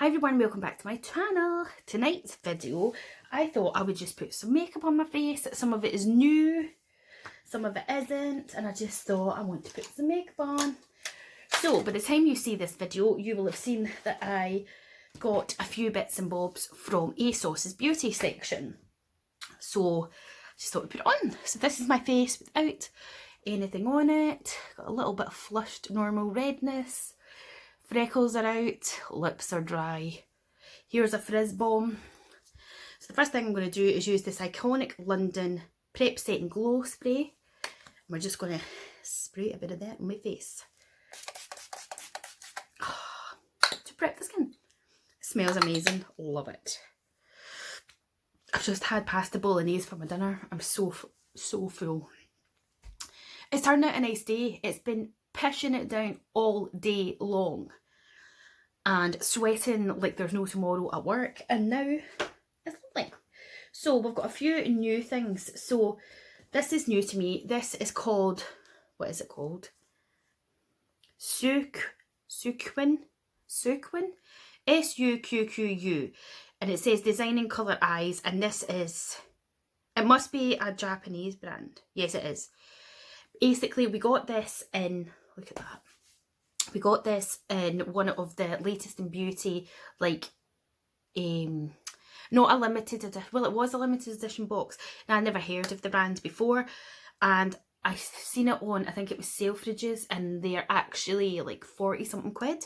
Hi everyone, welcome back to my channel. Tonight's video, I thought I would just put some makeup on my face. Some of it is new, some of it isn't, and I just thought I want to put some makeup on. So by the time you see this video, you will have seen that I got a few bits and bobs from ASOS's beauty section. So I just thought I'd put it on. So this is my face without anything on it. Got a little bit of flushed normal redness. Freckles are out, lips are dry. Here's a frizz bomb. So the first thing I'm going to do is use this iconic London Prep Set and Glow spray. And we're just going to spray a bit of that on my face. To prep the skin. It smells amazing, love it. I've just had pasta bolognese for my dinner. I'm so full. It's turned out a nice day. It's been pissing it down all day long and sweating like there's no tomorrow at work, and now it's lovely. So we've got a few new things. So this is new to me. This is called, what is it called? Suquin, S-U-Q-Q-U, and it says Designing Colour Eyes, and this is, it must be a Japanese brand. Yes, it is. Basically, we got this in, look at that. We got this in one of the latest in beauty, like, not a limited edition, well, it was a limited edition box, and I never heard of the brand before, and I seen it on, I think it was Selfridges, and they're actually like 40 something quid.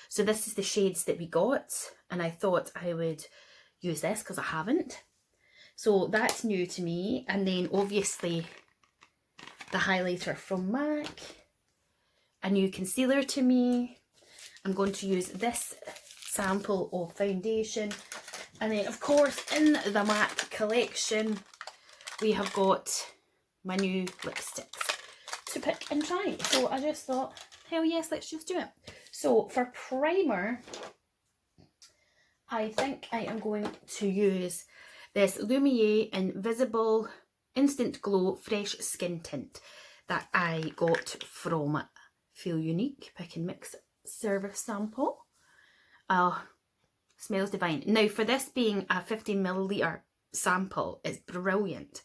So this is the shades that we got, and I thought I would use this because I haven't. So that's new to me, and then obviously the highlighter from MAC, a new concealer to me. I'm going to use this sample of foundation, and then of course in the MAC collection we have got my new lipsticks to pick and try. So I just thought, hell yes, let's just do it. So for primer, I think I am going to use this Lumiere Invisible Instant Glow Fresh Skin Tint that I got from Feel Unique Pick and Mix service sample. Smells divine. Now for this being a 15ml sample, it's brilliant,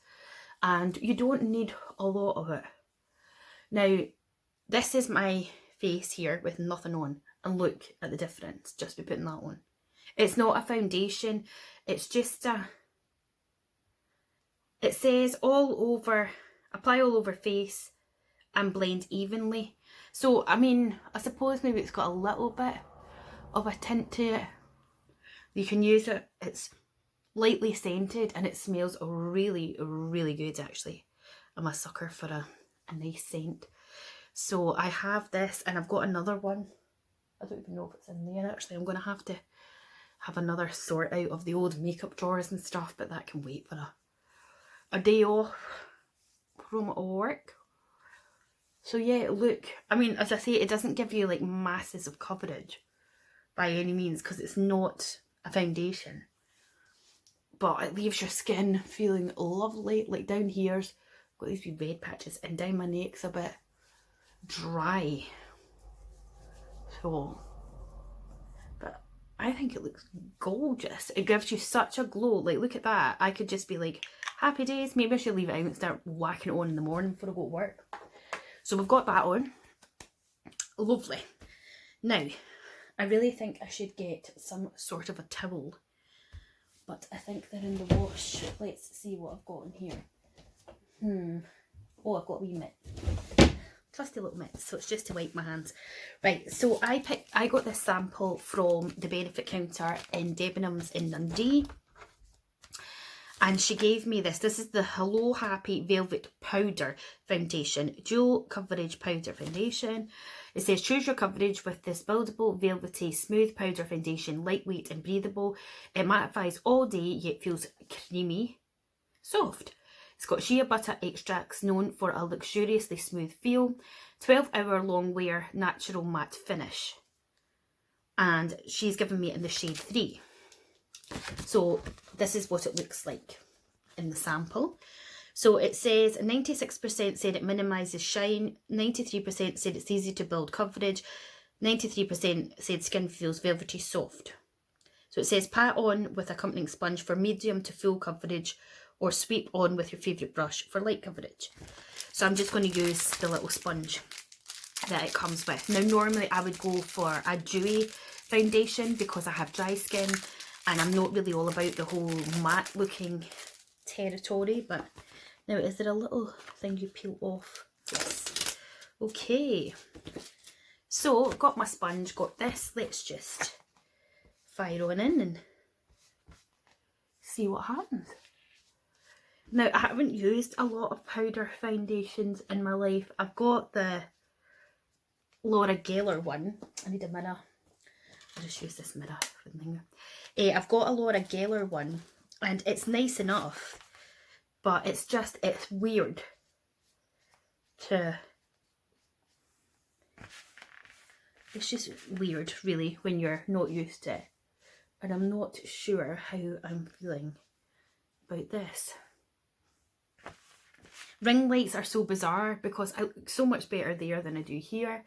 and you don't need a lot of it. Now this is my face here with nothing on, and look at the difference just by putting that on. It's not a foundation, it's just a, it says all over, apply all over face and blend evenly. So I mean, I suppose maybe it's got a little bit of a tint to it. You can use it, it's lightly scented and it smells really, really good actually. I'm a sucker for a nice scent. So I have this, and I've got another one. I don't even know if it's in there actually. I'm going to have another sort out of the old makeup drawers and stuff, but that can wait for a day off from work. So yeah, look, I mean, as I say, it doesn't give you like masses of coverage by any means because it's not a foundation, but it leaves your skin feeling lovely. Like down here's got these wee red patches, and down my neck's a bit dry. So, but I think it looks gorgeous. It gives you such a glow. Like, look at that. I could just be like, happy days. Maybe I should leave it out and start whacking it on in the morning before I go to work. So we've got that on. Lovely. Now, I really think I should get some sort of a towel, but I think they're in the wash. Let's see what I've got in here. Oh, I've got a wee mitt. Trusty little mitt, so it's just to wipe my hands. Right, so I got this sample from the Benefit counter in Debenhams in Dundee, and she gave me this. This is the Hello Happy Velvet Powder Foundation, dual coverage powder foundation. It says choose your coverage with this buildable, velvety, smooth powder foundation, lightweight and breathable. It mattifies all day yet feels creamy, soft. It's got shea butter extracts known for a luxuriously smooth feel, 12-hour long wear, natural matte finish. And she's given me it in the shade 3. So this is what it looks like in the sample. So it says 96% said it minimises shine, 93% said it's easy to build coverage, 93% said skin feels velvety soft. So it says pat on with accompanying sponge for medium to full coverage, or sweep on with your favourite brush for light coverage. So I'm just going to use the little sponge that it comes with. Now normally I would go for a dewy foundation because I have dry skin and I'm not really all about the whole matte looking territory, but now is there a little thing you peel off? Yes. Okay, so got my sponge, got this. Let's just fire on in and see what happens. Now I haven't used a lot of powder foundations in my life. I've got the Laura Geller one. I need a mirror. I'll just use this mirror for the thing. I've got a Laura Geller one and it's nice enough, but it's weird it's just weird really when you're not used to it, and I'm not sure how I'm feeling about this. Ring lights are so bizarre because I look so much better there than I do here.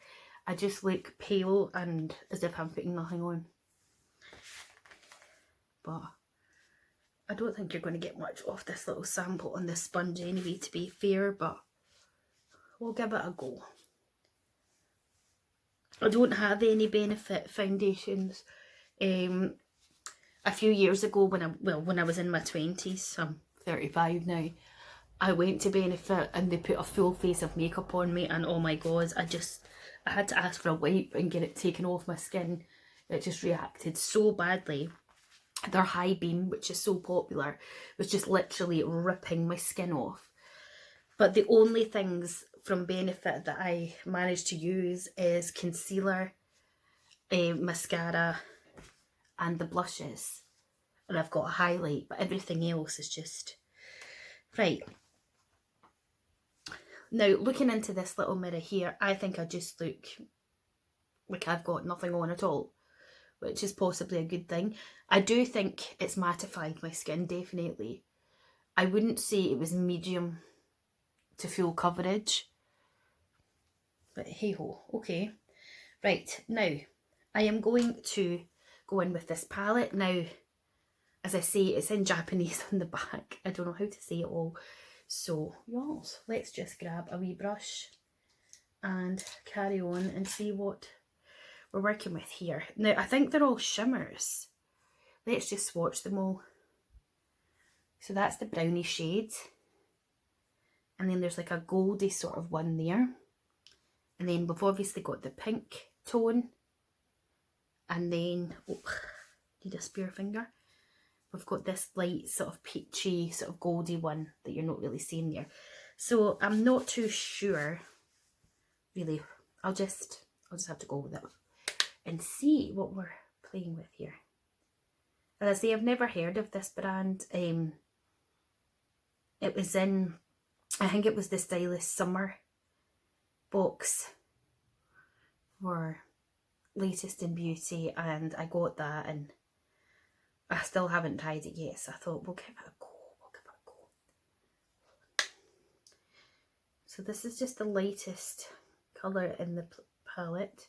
I just look pale and as if I'm putting nothing on. But I don't think you're going to get much off this little sample on this sponge anyway, to be fair, but we'll give it a go. I don't have any Benefit foundations. A few years ago when I was in my 20s, I'm 35 now, I went to Benefit and they put a full face of makeup on me, and oh my god, I had to ask for a wipe and get it taken off my skin. It just reacted so badly. Their High Beam, which is so popular, was just literally ripping my skin off. But the only things from Benefit that I managed to use is concealer, mascara and the blushes. And I've got a highlight, but everything else is just... Right. Now, looking into this little mirror here, I think I just look like I've got nothing on at all, which is possibly a good thing. I do think it's mattified my skin, definitely. I wouldn't say it was medium to full coverage, but hey ho, okay. Right, now, I am going to go in with this palette. Now, as I say, it's in Japanese on the back. I don't know how to say it all. So, yes, let's just grab a wee brush and carry on and see what we're working with here. Now, I think they're all shimmers. Let's just swatch them all. So that's the brownie shade. And then there's like a goldy sort of one there. And then we've obviously got the pink tone. And then, oh, need a spare finger. We've got this light sort of peachy, sort of goldy one that you're not really seeing there. So I'm not too sure, really. I'll just have to go with it and see what we're playing with here. As I say, I've never heard of this brand. It was in, I think it was the Stylist Summer box for Latest in Beauty, and I got that and I still haven't tried it yet, so I thought we'll give it a go, So this is just the lightest colour in the palette,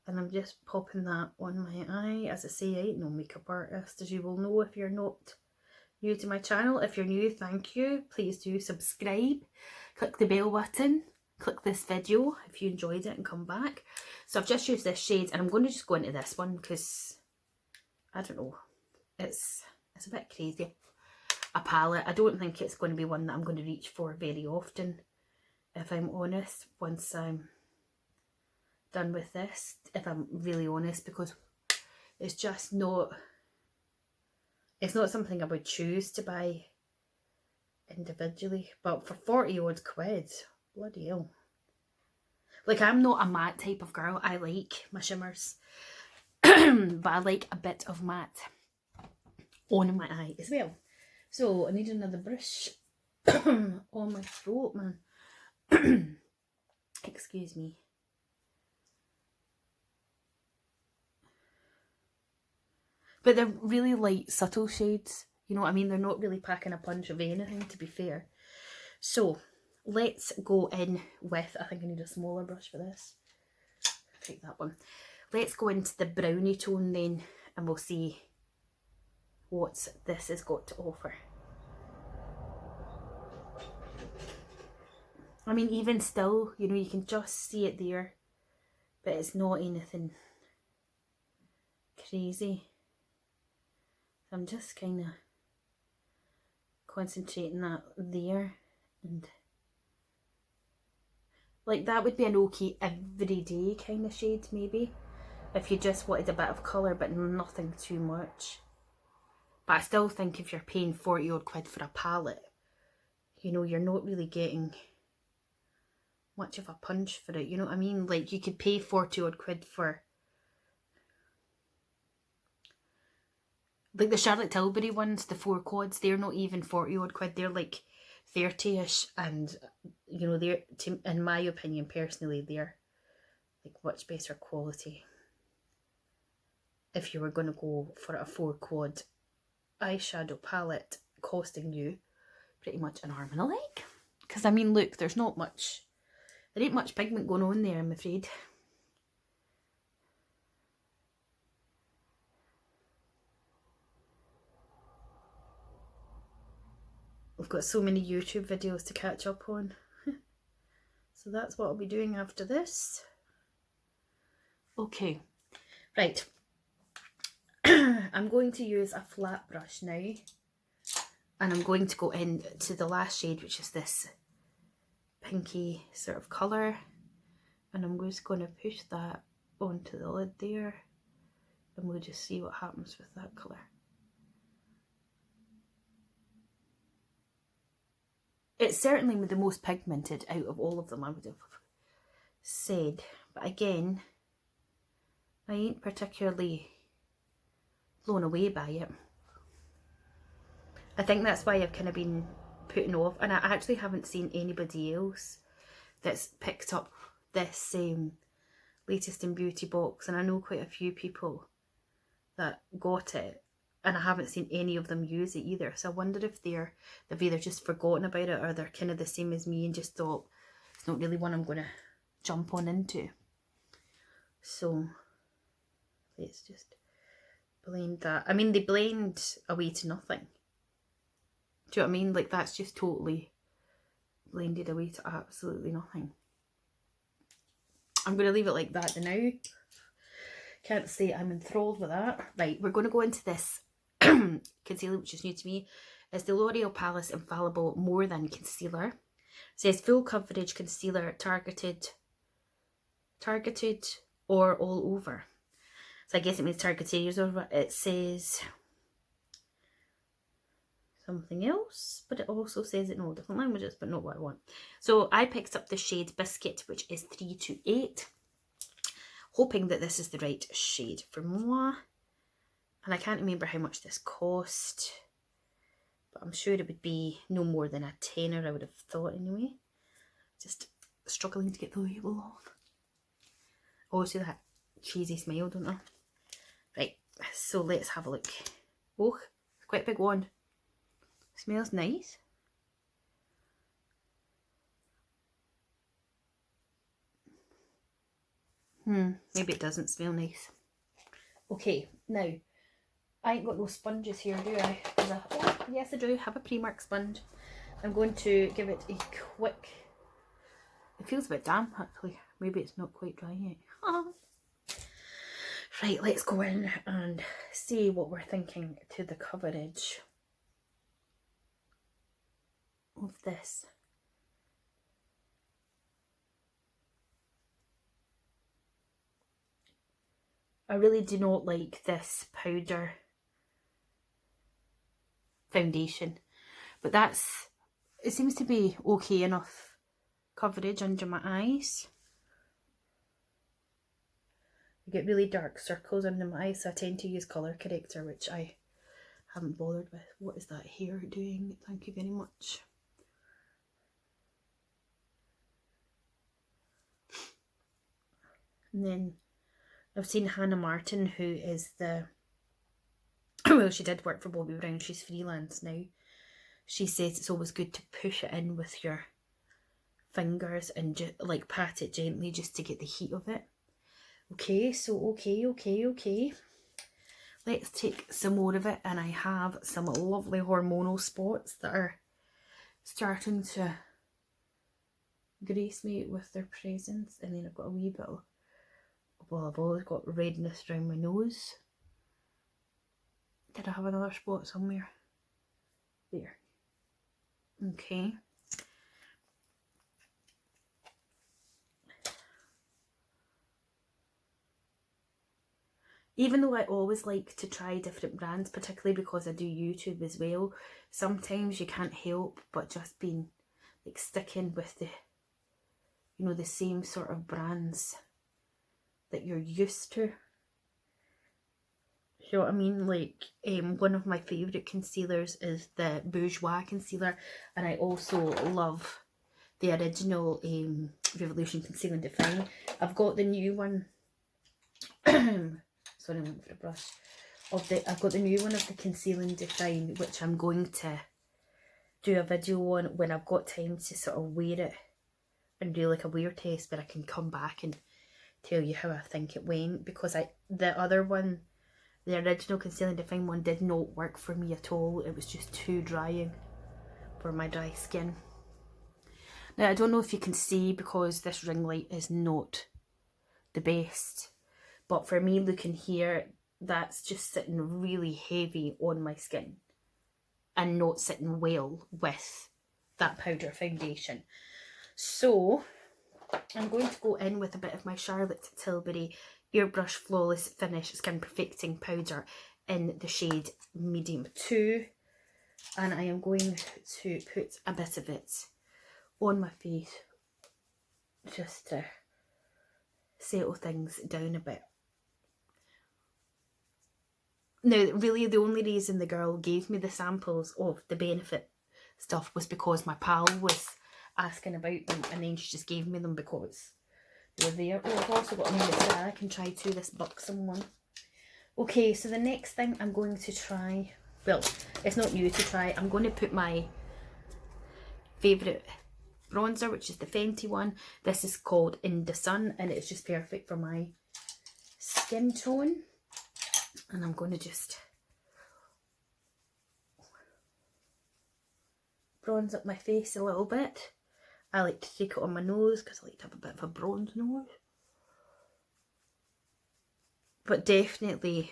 and I'm just popping that on my eye. As I say, I ain't no makeup artist, as you will know if you're not new to my channel. If you're new, thank you. Please do subscribe, click the bell button, click this video if you enjoyed it and come back. So I've just used this shade, and I'm going to just go into this one because, I don't know, it's a bit crazy, a palette. I don't think it's going to be one that I'm going to reach for very often, if I'm honest, once I'm done with this, if I'm really honest, because it's just not, it's not something I would choose to buy individually, but for 40 odd quid, bloody hell. Like, I'm not a matte type of girl. I like my shimmers, but I like a bit of matte on my eye as well. So I need another brush on my throat, man. Excuse me. But they're really light, subtle shades. You know what I mean? They're not really packing a punch of anything, to be fair. So let's go in with, I think I need a smaller brush for this. Take that one. Let's go into the brownie tone then, and we'll see what this has got to offer. I mean, even still, you know, you can just see it there, but it's not anything crazy. So I'm just kind of concentrating that there, and like that would be an okay everyday kind of shade maybe, if you just wanted a bit of colour but nothing too much. But I still think if you're paying 40 odd quid for a palette, you know, you're not really getting much of a punch for it, you know what I mean? Like, you could pay 40 odd quid for, like, the Charlotte Tilbury ones, the 4 quads, they're not even 40 odd quid, they're like 30ish, and you know, they're, in my opinion personally, they're like much better quality if you were going to go for a 4 quad eyeshadow palette costing you pretty much an arm and a leg. Because I mean, look, there ain't much pigment going on there, I'm afraid. I've got so many YouTube videos to catch up on. So that's what I'll be doing after this. Okay, right. I'm going to use a flat brush now, and I'm going to go into the last shade, which is this pinky sort of colour, and I'm just going to push that onto the lid there, and we'll just see what happens with that colour. It's certainly the most pigmented out of all of them, I would have said, but again, I ain't particularly blown away by it. I think that's why I've kind of been putting off, and I actually haven't seen anybody else that's picked up this Latest in Beauty box, and I know quite a few people that got it, and I haven't seen any of them use it either. So I wonder if they've either just forgotten about it, or they're kind of the same as me and just thought it's not really one I'm going to jump on into. So let's just blend that. I mean, they blend away to nothing. Do you know what I mean? Like, that's just totally blended away to absolutely nothing. I'm going to leave it like that now. Can't say I'm enthralled with that. Right, we're going to go into this concealer, which is new to me. It's the L'Oreal Paris Infallible More Than Concealer. It says full coverage concealer, targeted or all over. So I guess it means targeted areas over. It says something else, but it also says it in all different languages, but not what I want. So I picked up the shade Biscuit, which is 328, hoping that this is the right shade for moi. And I can't remember how much this cost, but I'm sure it would be no more than a tenner, I would have thought anyway. Just struggling to get the label off. Oh, see that cheesy smell, don't I? Right, so let's have a look. Oh, it's quite a big one. Smells nice. Maybe it doesn't smell nice. Okay, now, I ain't got no sponges here, do I? Oh, yes I do, have a Primark sponge. I'm going to give it a quick... It feels a bit damp actually. Maybe it's not quite dry yet. Right, let's go in and see what we're thinking to the coverage of this. I really do not like this powder foundation, but it seems to be okay enough coverage under my eyes. I get really dark circles under my eyes, so I tend to use colour corrector, which I haven't bothered with. What is that hair doing? Thank you very much. And then I've seen Hannah Martin, who is the... well, she did work for Bobbi Brown, she's freelance now. She says it's always good to push it in with your fingers and just like pat it gently just to get the heat of it. Okay, so okay. let's take some more of it, and I have some lovely hormonal spots that are starting to grace me with their presence. And then I've got a wee bit of, well, I've always got redness around my nose. Did I have another spot somewhere? There. Okay. Even though I always like to try different brands, particularly because I do YouTube as well, sometimes you can't help but just being like sticking with the, you know, the same sort of brands that you're used to. You know what I mean? Like, one of my favourite concealers is the Bourjois concealer, and I also love the original Revolution Conceal and Define. I've got the new one. Sorry, I went for a brush. I've got the new one of the Conceal and Define, which I'm going to do a video on when I've got time to sort of wear it and do like a wear test where I can come back and tell you how I think it went, because the other one, the original Conceal and Define one, did not work for me at all. It was just too drying for my dry skin. Now, I don't know if you can see because this ring light is not the best, but for me looking here, that's just sitting really heavy on my skin and not sitting well with that powder foundation. So I'm going to go in with a bit of my Charlotte Tilbury Airbrush Flawless Finish Skin Perfecting Powder in the shade Medium 2. And I am going to put a bit of it on my face just to settle things down a bit. Now, really, the only reason the girl gave me the samples of the Benefit stuff was because my pal was asking about them, and then she just gave me them because they were there. Oh, I've also got a mascara I can try too, this Buxom one. Okay, so the next thing I'm going to try, well, it's not new to try, I'm going to put my favourite bronzer, which is the Fenty one. This is called In the Sun, and it's just perfect for my skin tone. And I'm going to just bronze up my face a little bit. I like to take it on my nose because I like to have a bit of a bronze nose. But definitely,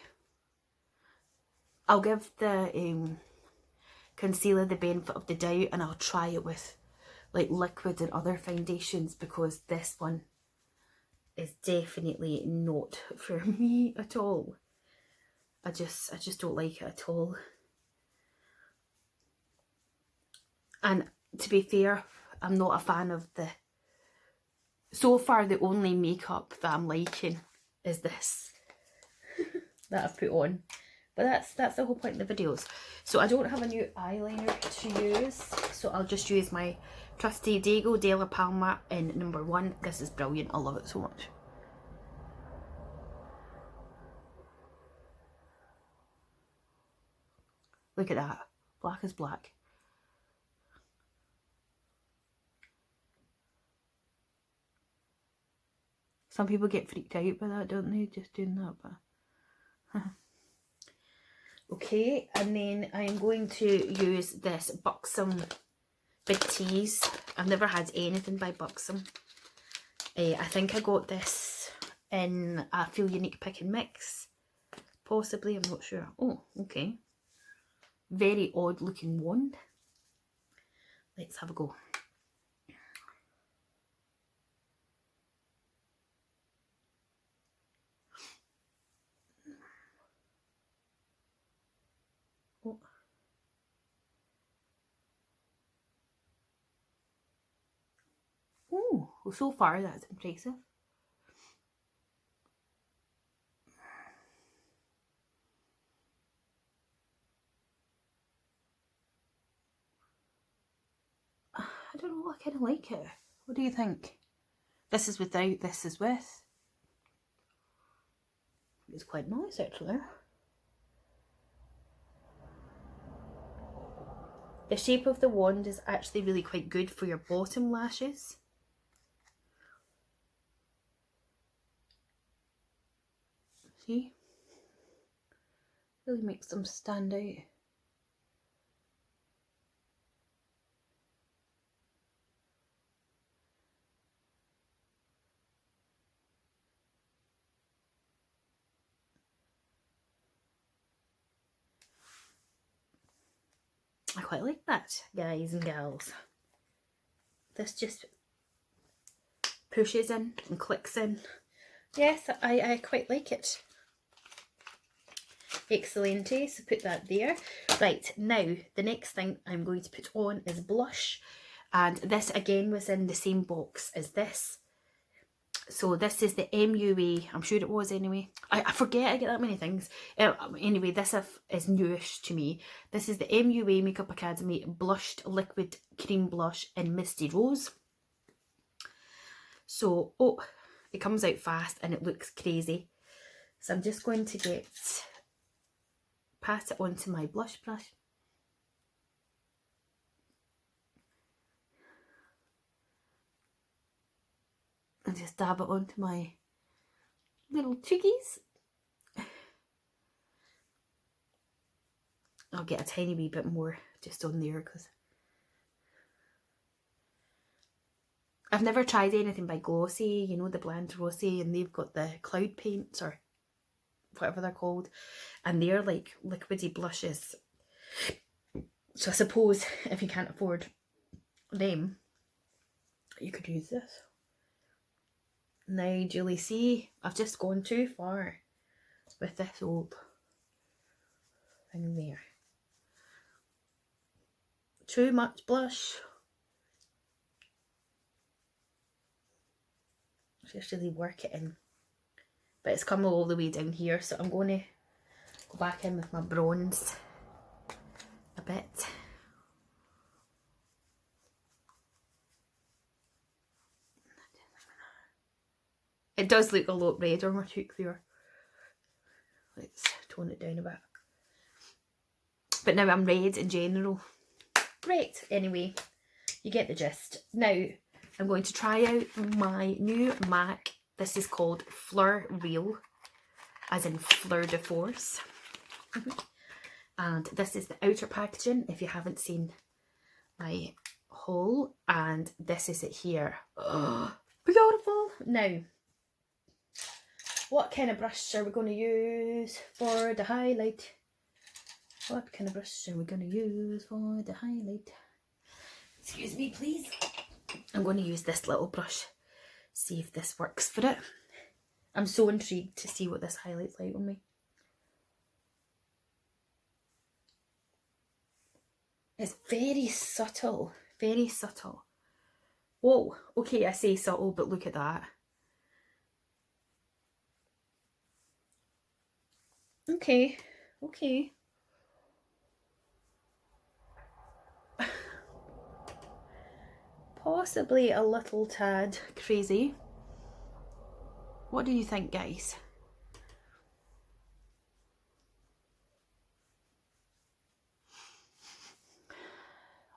I'll give the concealer the benefit of the doubt, and I'll try it with like liquid and other foundations, because this one is definitely not for me at all. I just don't like it at all. And to be fair, I'm not a fan of so far the only makeup that I'm liking is this that I've put on. But that's the whole point of the videos. So I don't have a new eyeliner to use, so I'll just use my trusty Dago Della Palma in number 1. This is brilliant, I love it so much. Look at that, black is black. Some people get freaked out by that, don't they? Just doing that, but... Okay, and then I am going to use this Buxom Big Tease. I've never had anything by Buxom. I think I got this in a Feel Unique Pick and Mix. Possibly, I'm not sure. Oh, okay. Very odd looking wand. Let's have a go. Oh. Oh, well, so far that's impressive. I don't know, I kind of like it. What do you think? This is without, this is with. It's quite nice actually. The shape of the wand is actually really quite good for your bottom lashes. See? Really makes them stand out. I quite like that, guys and gals. This just pushes in and clicks in. Yes, I quite like it. Excellent, so put that there. Right, now the next thing I'm going to put on is blush, and this again was in the same box as this. So this is the MUA, I'm sure it was anyway. I forget, I get that many things. Anyway, this is newish to me. This is the MUA Makeup Academy Blushed Liquid Cream Blush in Misty Rose. So, oh, it comes out fast and it looks crazy. So I'm just going to pass it onto my blush brush. And just dab it onto my little cheekies. I'll get a tiny wee bit more just on there because I've never tried anything by Glossy, you know, the Blend Rosé, and they've got the cloud paints or whatever they're called, and they're like liquidy blushes. So I suppose if you can't afford them, you could use this. Now, Julie, see, I've just gone too far with this old thing there. Too much blush. Just really work it in. But it's come all the way down here, so I'm going to go back in with my bronze a bit. It does look a lot red on my cheek there. Let's tone it down a bit. But now I'm red in general. Great. Anyway, you get the gist. Now, I'm going to try out my new MAC. This is called Fleur Real, as in Fleur de Force. And this is the outer packaging, if you haven't seen my haul. And this is it here. Oh, beautiful. Now, what kind of brush are we going to use for the highlight? What kind of brush are we going to use for the highlight? Excuse me, please. I'm going to use this little brush. See if this works for it. I'm so intrigued to see what this highlight's like on me. It's very subtle. Very subtle. Whoa. Okay, I say subtle, but look at that. Okay. Okay. Possibly a little tad crazy. What do you think, guys?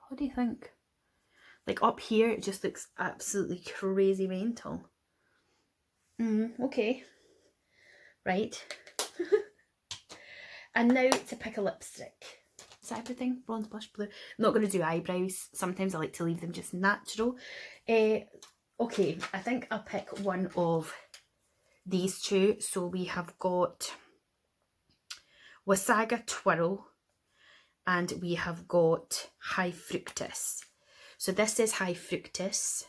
What do you think? Like up here, it just looks absolutely crazy mental. Okay. Right. And now to pick a lipstick. Is that everything? Bronze, blush, blue. I'm not going to do eyebrows. Sometimes I like to leave them just natural. Okay, I think I'll pick one of these two. So we have got Wasaga Twirl and we have got High Fructus. So this is High Fructus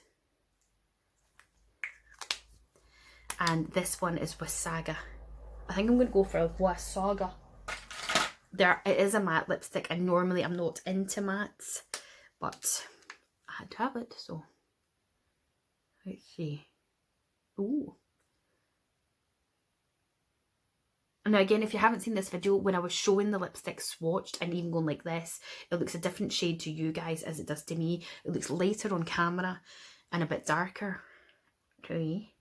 and this one is Wasaga. I think I'm going to go for a Wasaga. It is a matte lipstick and normally I'm not into mattes, but I had to have it, so let's see. Ooh. Now again, if you haven't seen this video, when I was showing the lipstick swatched and even going like this, it looks a different shade to you guys as it does to me. It looks lighter on camera and a bit darker to me.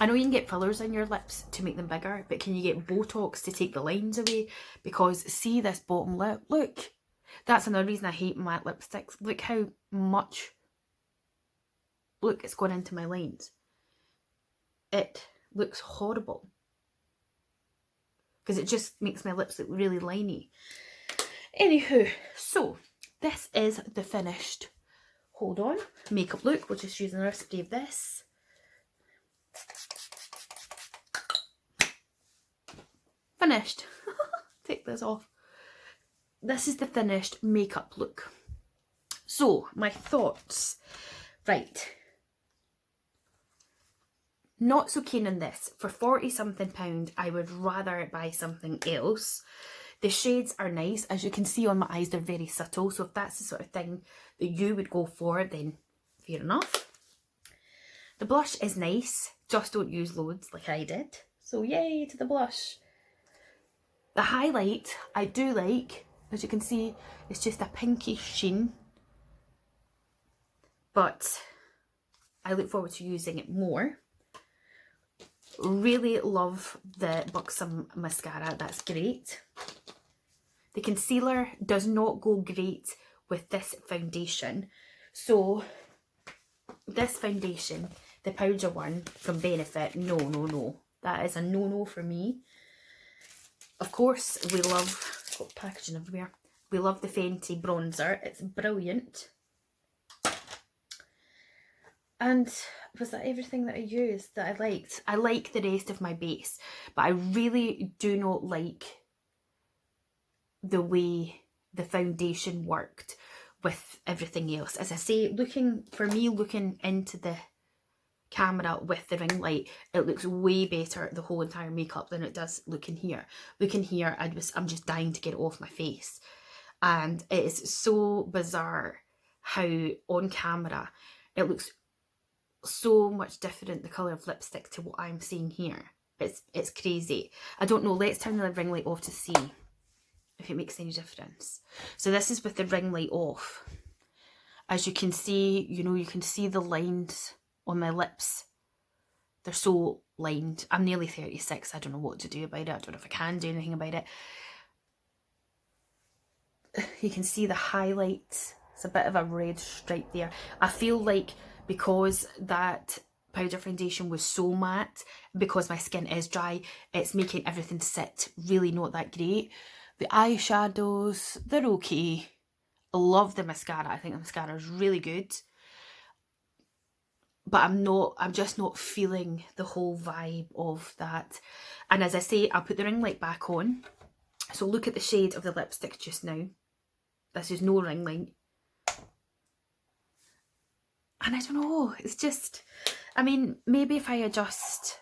I know you can get fillers in your lips to make them bigger, but can you get Botox to take the lines away? Because see this bottom lip, look. That's another reason I hate matte lipsticks. Look how much, look, it's gone into my lines. It looks horrible. Because it just makes my lips look really liney. Anywho, so this is the finished, hold on, makeup look. We'll just use another spray of this. Finished. Take this off. This is the finished makeup look. So, my thoughts. Right. Not so keen on this. For 40 something pound, I would rather buy something else. The shades are nice. As you can see on my eyes, they're very subtle. So if that's the sort of thing that you would go for, then fair enough. The blush is nice. Just don't use loads like I did. So yay to the blush. The highlight, I do like. As you can see, it's just a pinky sheen. But I look forward to using it more. Really love the Buxom mascara, that's great. The concealer does not go great with this foundation. So this foundation, the powder one from Benefit, no. That is a no for me. Of course, we love, it's got packaging everywhere. We love the Fenty bronzer, it's brilliant. And was that everything that I used that I liked? I like the rest of my base, but I really do not like the way the foundation worked with everything else. As I say, looking into the camera with the ring light, it looks way better, the whole entire makeup, than it does looking here. Looking here, I'm just dying to get it off my face. And it is so bizarre how on camera it looks so much different, the colour of lipstick, to what I'm seeing here. It's crazy. I don't know, let's turn the ring light off to see if it makes any difference. So this is with the ring light off. As you can see, you can see the lines on my lips. They're so lined. I'm nearly 36, I don't know what to do about it. I don't know if I can do anything about it. You can see the highlights. It's a bit of a red stripe there. I feel like because that powder foundation was so matte, because my skin is dry, it's making everything sit really not that great. The eyeshadows, they're okay. I love the mascara. I think the mascara is really good. But I'm just not feeling the whole vibe of that. And as I say, I'll put the ring light back on. So look at the shade of the lipstick just now. This is no ring light. And I don't know, it's just, I mean, maybe if I adjust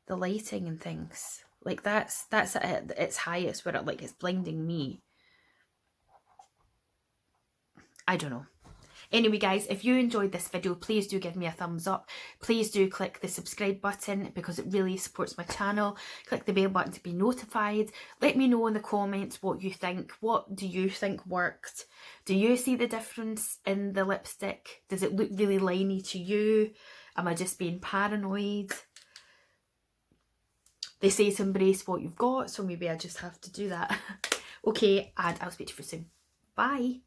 the lighting and things, like that's at its highest, where it's blinding me. I don't know. Anyway guys, if you enjoyed this video, please do give me a thumbs up. Please do click the subscribe button because it really supports my channel. Click the bell button to be notified. Let me know in the comments what you think. What do you think worked? Do you see the difference in the lipstick? Does it look really liney to you? Am I just being paranoid? They say to embrace what you've got, so maybe I just have to do that. Okay, and I'll speak to you soon. Bye.